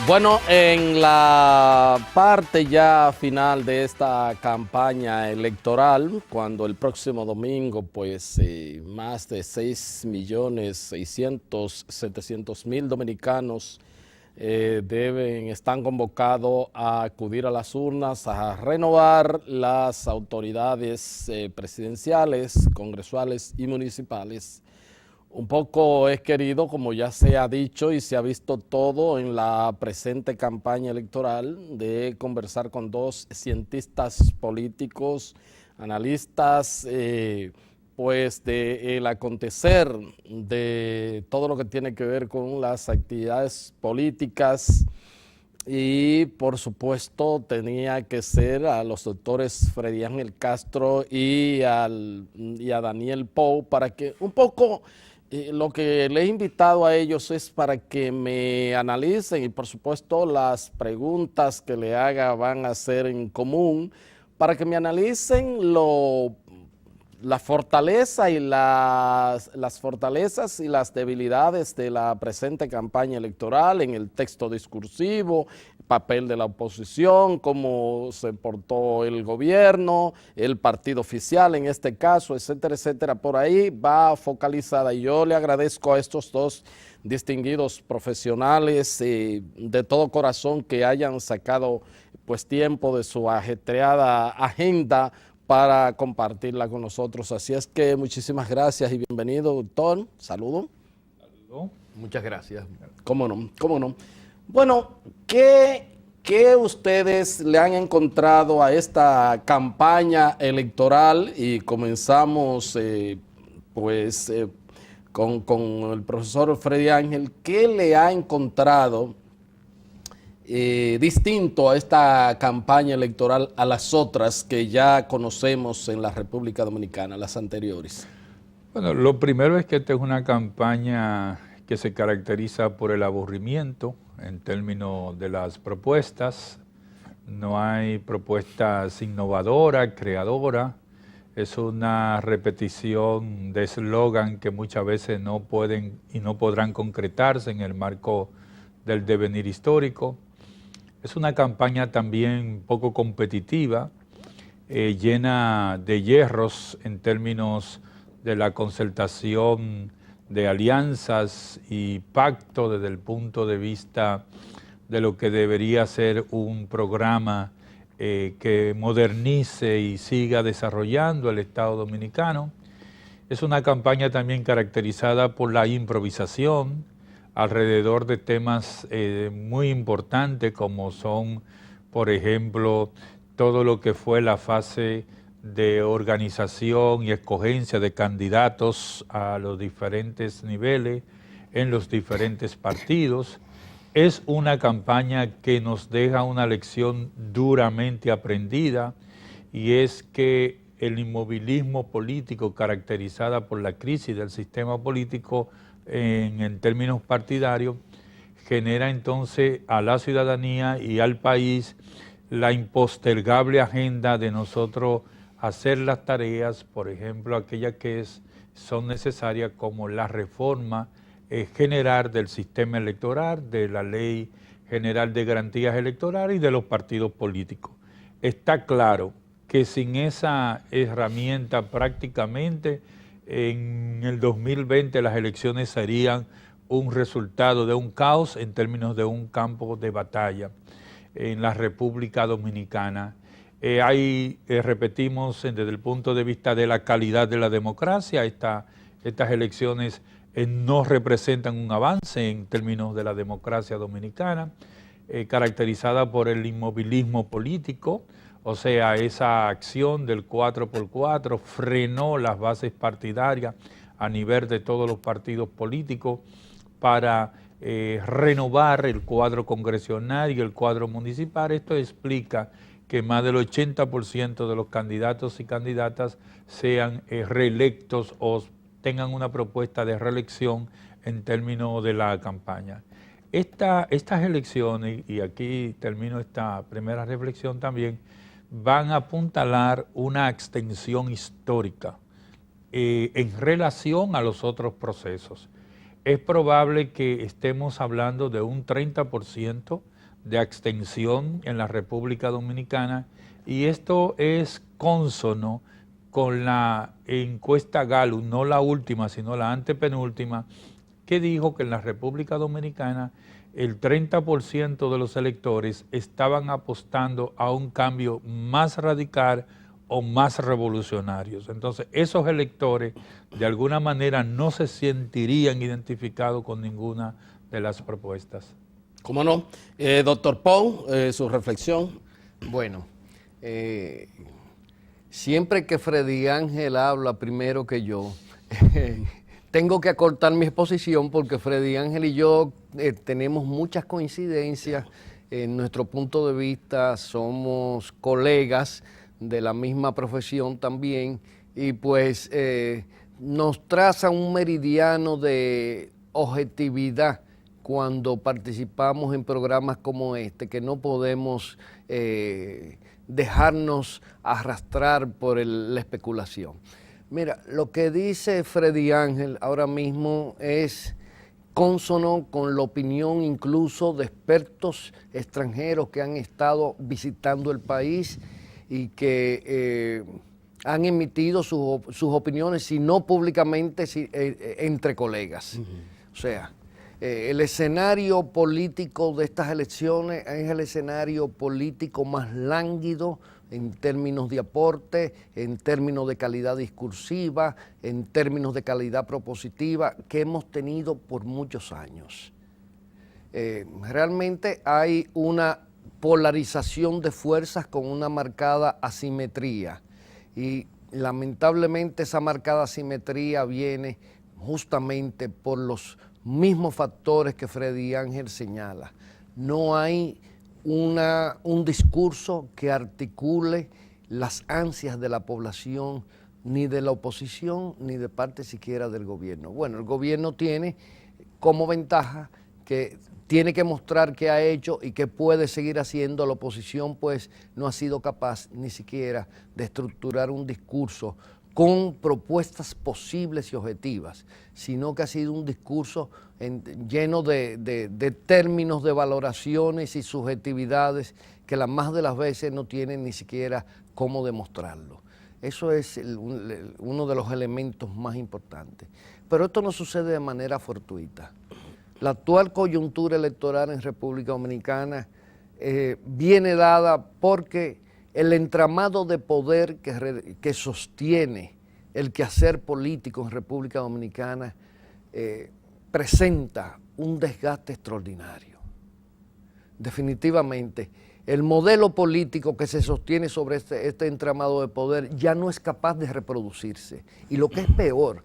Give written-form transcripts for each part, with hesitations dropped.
Bueno, en la parte ya final de esta campaña electoral, cuando el próximo domingo, pues más de 6.600.700.000 dominicanos están convocados a acudir a las urnas a renovar las autoridades presidenciales, congresuales y municipales. Un poco es querido, como ya se ha dicho y se ha visto todo en la presente campaña electoral, de conversar con dos cientistas políticos, analistas, pues del acontecer de todo lo que tiene que ver con las actividades políticas. Y por supuesto tenía que ser a los doctores Freddy Ángel Castro y a Daniel Pou para que un poco lo que le he invitado a ellos es para que me analicen, y por supuesto las preguntas que le haga van a ser en común, para que me analicen la fortaleza y las fortalezas y las debilidades de la presente campaña electoral en el texto discursivo, papel de la oposición, cómo se portó el gobierno, el partido oficial en este caso, etcétera, etcétera. Por ahí va focalizada, y yo le agradezco a estos dos distinguidos profesionales de todo corazón que hayan sacado pues tiempo de su ajetreada agenda para compartirla con nosotros. Así es que muchísimas gracias y bienvenido, doctor. Saludo. Saludo. Muchas gracias. ¿Cómo no? ¿Cómo no? Bueno, ¿qué ustedes le han encontrado a esta campaña electoral? Y comenzamos con el profesor Freddy Ángel. ¿Qué le ha encontrado distinto a esta campaña electoral a las otras que ya conocemos en la República Dominicana, las anteriores? Bueno, lo primero es que esta es una campaña que se caracteriza por el aburrimiento en términos de las propuestas. No hay propuestas innovadoras, creadoras. Es una repetición de eslogan que muchas veces no pueden y no podrán concretarse en el marco del devenir histórico. Es una campaña también poco competitiva, llena de hierros en términos de la concertación de alianzas y pacto desde el punto de vista de lo que debería ser un programa que modernice y siga desarrollando el Estado Dominicano. Es una campaña también caracterizada por la improvisación alrededor de temas muy importantes como son, por ejemplo, todo lo que fue la fase de organización y escogencia de candidatos a los diferentes niveles en los diferentes partidos. Es una campaña que nos deja una lección duramente aprendida, y es que el inmovilismo político caracterizada por la crisis del sistema político en términos partidarios genera entonces a la ciudadanía y al país la impostergable agenda de nosotros hacer las tareas, por ejemplo, aquellas que son necesarias, como la reforma general del sistema electoral, de la Ley General de Garantías Electorales y de los partidos políticos. Está claro que sin esa herramienta prácticamente en el 2020 las elecciones serían un resultado de un caos en términos de un campo de batalla en la República Dominicana. Repetimos, desde el punto de vista de la calidad de la democracia, estas elecciones no representan un avance en términos de la democracia dominicana, caracterizada por el inmovilismo político. O sea, esa acción del 4x4 frenó las bases partidarias a nivel de todos los partidos políticos para renovar el cuadro congresional y el cuadro municipal. Esto explica que más del 80% de los candidatos y candidatas sean reelectos o tengan una propuesta de reelección en términos de la campaña. Estas elecciones, y aquí termino esta primera reflexión también, van a apuntalar una extensión histórica en relación a los otros procesos. Es probable que estemos hablando de un 30% de abstención en la República Dominicana, y esto es cónsono con la encuesta Gallup, no la última, sino la antepenúltima, que dijo que en la República Dominicana el 30% de los electores estaban apostando a un cambio más radical o más revolucionarios. Entonces, esos electores de alguna manera no se sentirían identificados con ninguna de las propuestas. ¿Cómo no? Doctor Pong, su reflexión. Bueno, siempre que Freddy Ángel habla primero que yo, tengo que acortar mi exposición porque Freddy Ángel y yo tenemos muchas coincidencias en nuestro punto de vista, somos colegas de la misma profesión también, y pues nos traza un meridiano de objetividad cuando participamos en programas como este, que no podemos dejarnos arrastrar por la especulación. Mira, lo que dice Freddy Ángel ahora mismo es cónsono con la opinión incluso de expertos extranjeros que han estado visitando el país y que han emitido sus opiniones, si no públicamente, entre colegas. O sea, el escenario político de estas elecciones es el escenario político más lánguido en términos de aporte, en términos de calidad discursiva, en términos de calidad propositiva que hemos tenido por muchos años. Realmente hay una polarización de fuerzas con una marcada asimetría, y lamentablemente esa marcada asimetría viene justamente por los mismos factores que Freddy Ángel señala. No hay un discurso que articule las ansias de la población, ni de la oposición, ni de parte siquiera del gobierno. Bueno, el gobierno tiene como ventaja que tiene que mostrar qué ha hecho y qué puede seguir haciendo. La oposición pues no ha sido capaz ni siquiera de estructurar un discurso con propuestas posibles y objetivas, sino que ha sido un discurso lleno de términos, de valoraciones y subjetividades que la más de las veces no tienen ni siquiera cómo demostrarlo. Eso es uno de los elementos más importantes. Pero esto no sucede de manera fortuita. La actual coyuntura electoral en República Dominicana viene dada porque el entramado de poder que sostiene el quehacer político en República Dominicana presenta un desgaste extraordinario. Definitivamente, el modelo político que se sostiene sobre este entramado de poder ya no es capaz de reproducirse. Y lo que es peor,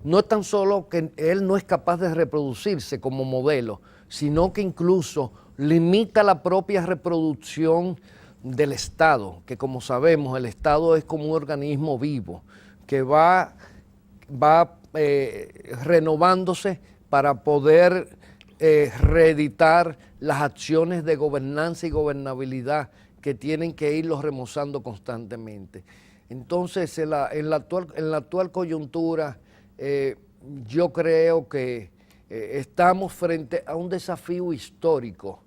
no es tan solo que él no es capaz de reproducirse como modelo, sino que incluso limita la propia reproducción del Estado, que como sabemos el Estado es como un organismo vivo que va renovándose para poder reeditar las acciones de gobernanza y gobernabilidad que tienen que irlos remozando constantemente. Entonces, en la actual coyuntura, yo creo que estamos frente a un desafío histórico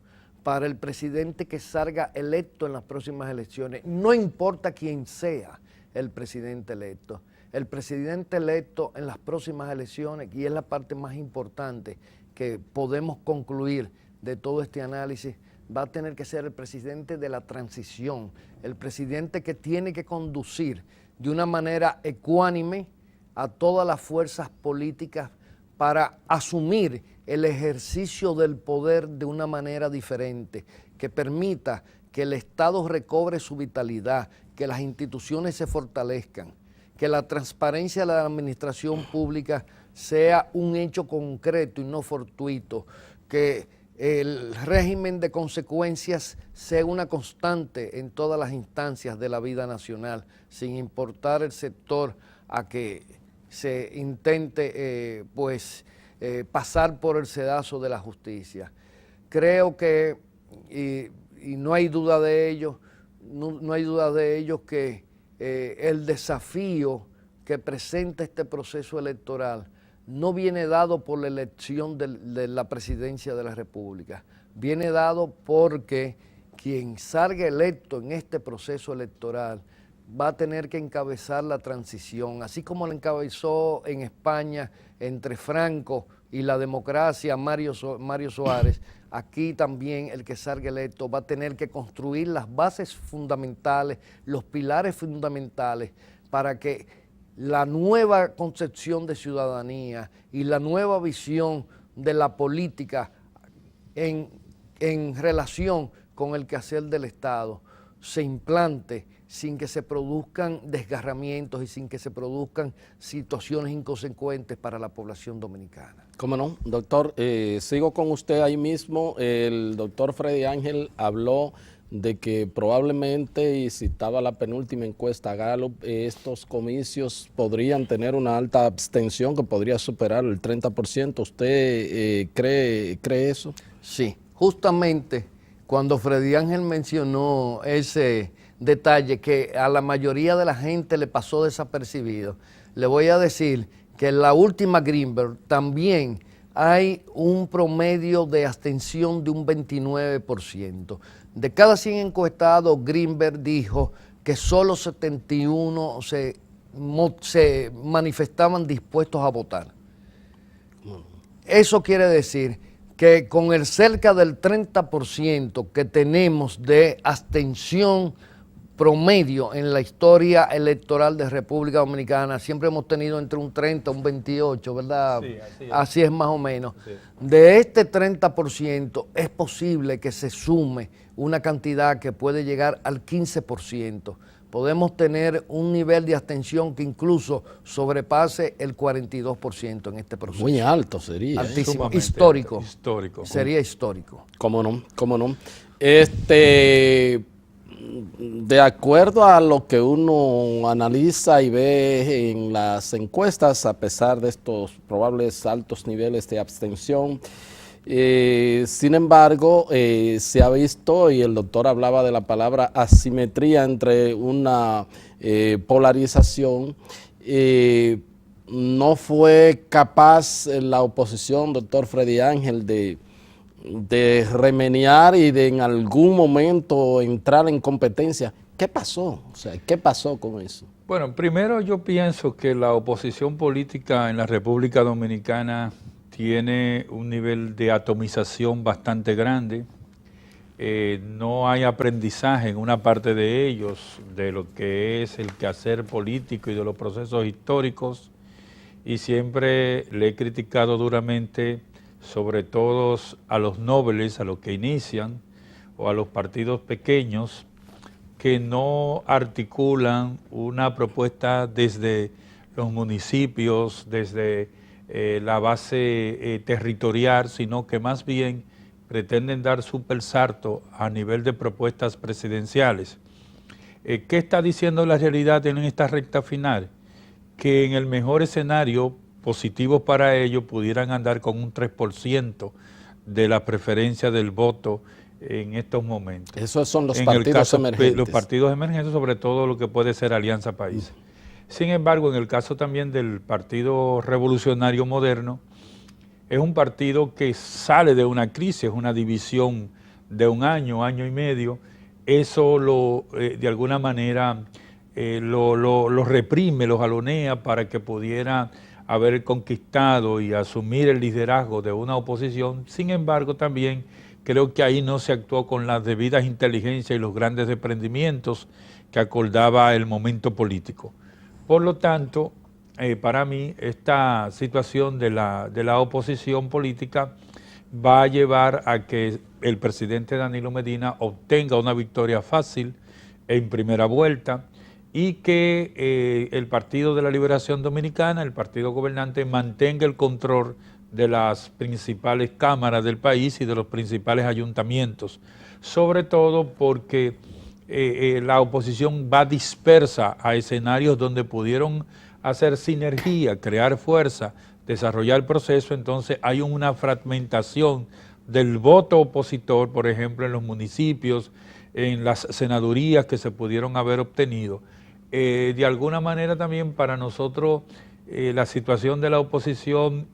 para el presidente que salga electo en las próximas elecciones. No importa quién sea el presidente electo. El presidente electo en las próximas elecciones, y es la parte más importante que podemos concluir de todo este análisis, va a tener que ser el presidente de la transición, el presidente que tiene que conducir de una manera ecuánime a todas las fuerzas políticas para asumir el ejercicio del poder de una manera diferente, que permita que el Estado recobre su vitalidad, que las instituciones se fortalezcan, que la transparencia de la administración pública sea un hecho concreto y no fortuito, que el régimen de consecuencias sea una constante en todas las instancias de la vida nacional, sin importar el sector a que se intente pasar por el sedazo de la justicia. Creo que, y no hay duda de ello, no hay duda de ello que el desafío que presenta este proceso electoral no viene dado por la elección de la presidencia de la República, viene dado porque quien salga electo en este proceso electoral va a tener que encabezar la transición, así como la encabezó en España entre Franco y la democracia Mario Suárez. Aquí también el que salga electo va a tener que construir las bases fundamentales, los pilares fundamentales para que la nueva concepción de ciudadanía y la nueva visión de la política en relación con el quehacer del Estado se implante sin que se produzcan desgarramientos y sin que se produzcan situaciones inconsecuentes para la población dominicana. ¿Cómo no, doctor? Sigo con usted ahí mismo. El doctor Freddy Ángel habló de que probablemente, y citaba la penúltima encuesta Gallup, estos comicios podrían tener una alta abstención que podría superar el 30%. ¿Usted cree eso? Sí, justamente cuando Freddy Ángel mencionó ese detalle que a la mayoría de la gente le pasó desapercibido, le voy a decir que en la última Greenberg también hay un promedio de abstención de un 29%. De cada 100 encuestados, Greenberg dijo que solo 71 se manifestaban dispuestos a votar. Eso quiere decir que con el cerca del 30% que tenemos de abstención promedio en la historia electoral de República Dominicana, siempre hemos tenido entre un 30 y un 28, ¿verdad? Sí, así es más o menos. Sí. De este 30% es posible que se sume una cantidad que puede llegar al 15%. Podemos tener un nivel de abstención que incluso sobrepase el 42% en este proceso. Muy alto sería. Altísimo, histórico. Histórico. Sería histórico. ¿Cómo no? ¿Cómo no? De acuerdo a lo que uno analiza y ve en las encuestas, a pesar de estos probables altos niveles de abstención, sin embargo, se ha visto, y el doctor hablaba de la palabra asimetría entre una polarización. No fue capaz la oposición, doctor Freddy Ángel, de remediar y de en algún momento entrar en competencia. ¿Qué pasó? O sea, ¿qué pasó con eso? Bueno, primero yo pienso que la oposición política en la República Dominicana tiene un nivel de atomización bastante grande. No hay aprendizaje en una parte de ellos de lo que es el quehacer político y de los procesos históricos, y siempre le he criticado duramente, sobre todo a los nobles, a los que inician, o a los partidos pequeños, que no articulan una propuesta desde los municipios, desde la base territorial, sino que más bien pretenden dar super salto a nivel de propuestas presidenciales. ¿Qué está diciendo la realidad en esta recta final? Que en el mejor escenario positivo para ellos pudieran andar con un 3% de la preferencia del voto en estos momentos. Esos son los partidos emergentes. Los partidos emergentes, sobre todo lo que puede ser Alianza País. Sin embargo, en el caso también del Partido Revolucionario Moderno, es un partido que sale de una crisis, es una división de un año y medio. Eso de alguna manera lo reprime, lo jalonea para que pudiera haber conquistado y asumir el liderazgo de una oposición. Sin embargo, también creo que ahí no se actuó con las debidas inteligencias y los grandes desprendimientos que acordaba el momento político. Por lo tanto, para mí, esta situación de la oposición política va a llevar a que el presidente Danilo Medina obtenga una victoria fácil en primera vuelta, y que el Partido de la Liberación Dominicana, el partido gobernante, mantenga el control de las principales cámaras del país y de los principales ayuntamientos, sobre todo porque la oposición va dispersa a escenarios donde pudieron hacer sinergia, crear fuerza, desarrollar el proceso. Entonces hay una fragmentación del voto opositor, por ejemplo, en los municipios, en las senadurías que se pudieron haber obtenido. De alguna manera también para nosotros la situación de la oposición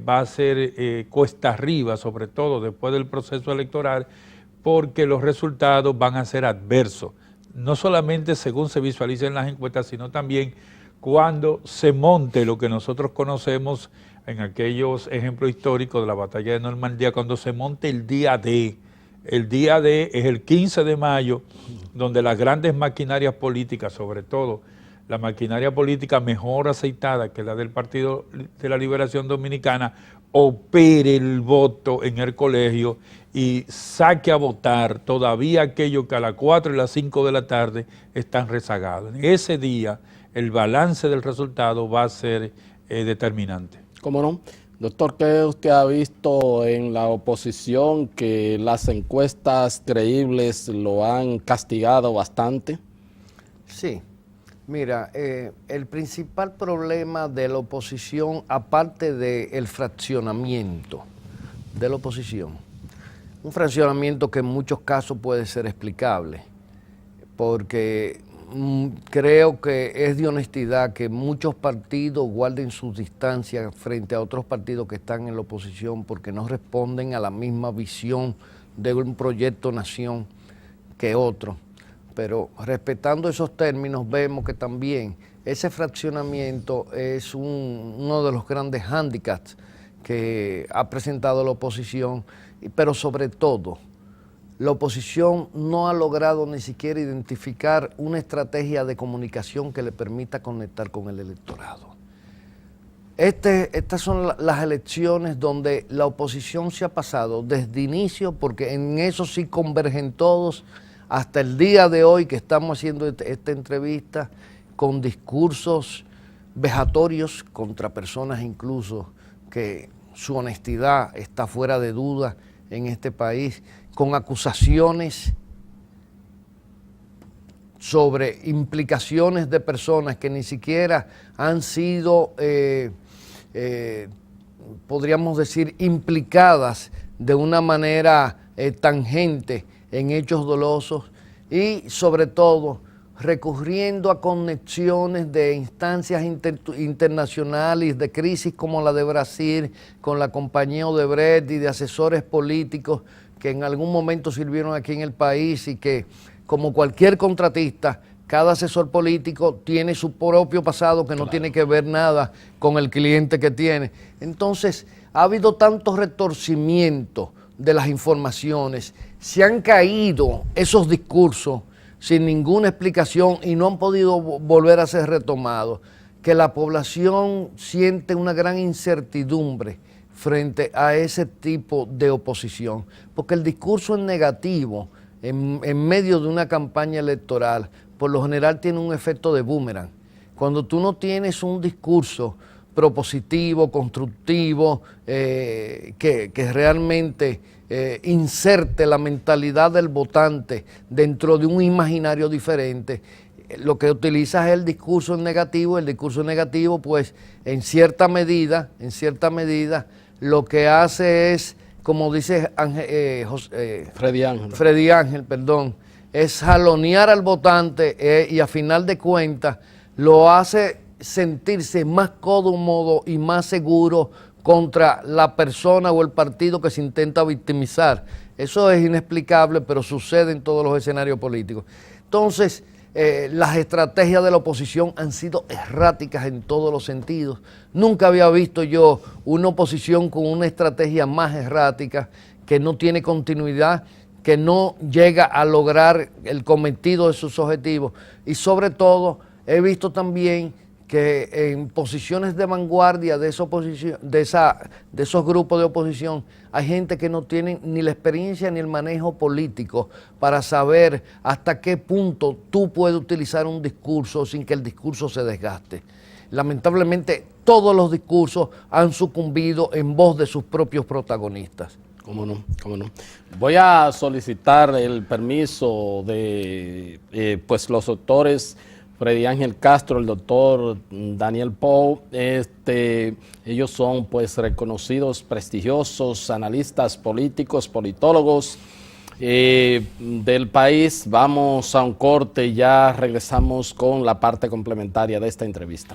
va a ser cuesta arriba, sobre todo después del proceso electoral, porque los resultados van a ser adversos, no solamente según se visualicen las encuestas, sino también cuando se monte lo que nosotros conocemos en aquellos ejemplos históricos de la batalla de Normandía, cuando se monte el día D. El día D es el 15 de mayo, donde las grandes maquinarias políticas, sobre todo la maquinaria política mejor aceitada que la del Partido de la Liberación Dominicana, opere el voto en el colegio y saque a votar todavía aquellos que a las 4 y las 5 de la tarde están rezagados. En ese día el balance del resultado va a ser determinante. ¿Cómo no? Doctor, ¿qué usted ha visto en la oposición que las encuestas creíbles lo han castigado bastante? Sí. Mira, el principal problema de la oposición, aparte del fraccionamiento de la oposición, un fraccionamiento que en muchos casos puede ser explicable, porque creo que es de honestidad que muchos partidos guarden sus distancias frente a otros partidos que están en la oposición porque no responden a la misma visión de un proyecto nación que otro. Pero respetando esos términos vemos que también ese fraccionamiento es uno de los grandes hándicaps que ha presentado la oposición, pero sobre todo la oposición no ha logrado ni siquiera identificar una estrategia de comunicación que le permita conectar con el electorado. Estas son las elecciones donde la oposición se ha pasado desde inicio, porque en eso sí convergen todos, hasta el día de hoy que estamos haciendo esta entrevista, con discursos vejatorios contra personas incluso que su honestidad está fuera de duda en este país, con acusaciones sobre implicaciones de personas que ni siquiera han sido, podríamos decir, implicadas de una manera tangente en hechos dolosos, y sobre todo recurriendo a conexiones de instancias internacionales de crisis como la de Brasil, con la compañía Odebrecht y de asesores políticos que en algún momento sirvieron aquí en el país, y que, como cualquier contratista, cada asesor político tiene su propio pasado que no tiene que ver nada con el cliente que tiene. Entonces, ha habido tanto retorcimiento de las informaciones, se han caído esos discursos sin ninguna explicación y no han podido volver a ser retomados, que la población siente una gran incertidumbre frente a ese tipo de oposición, porque el discurso es negativo en medio de una campaña electoral, por lo general tiene un efecto de boomerang. Cuando tú no tienes un discurso propositivo, constructivo, que realmente inserte la mentalidad del votante dentro de un imaginario diferente, lo que utilizas es el discurso negativo. El discurso negativo, pues, en cierta medida, lo que hace es, como dice Freddy Ángel, es jalonear al votante y a final de cuentas lo hace sentirse más cómodo y más seguro contra la persona o el partido que se intenta victimizar. Eso es inexplicable, pero sucede en todos los escenarios políticos. Entonces, las estrategias de la oposición han sido erráticas en todos los sentidos. Nunca había visto yo una oposición con una estrategia más errática, que no tiene continuidad, que no llega a lograr el cometido de sus objetivos. Y sobre todo, he visto también que en posiciones de vanguardia de esa oposición, de esos grupos de oposición, hay gente que no tiene ni la experiencia ni el manejo político para saber hasta qué punto tú puedes utilizar un discurso sin que el discurso se desgaste. Lamentablemente, todos los discursos han sucumbido en voz de sus propios protagonistas. ¿Cómo no? ¿Cómo no? Voy a solicitar el permiso de pues los doctores Freddy Ángel Castro, el doctor Daniel Pou. Ellos son pues reconocidos, prestigiosos analistas políticos, politólogos del país. Vamos a un corte y ya regresamos con la parte complementaria de esta entrevista.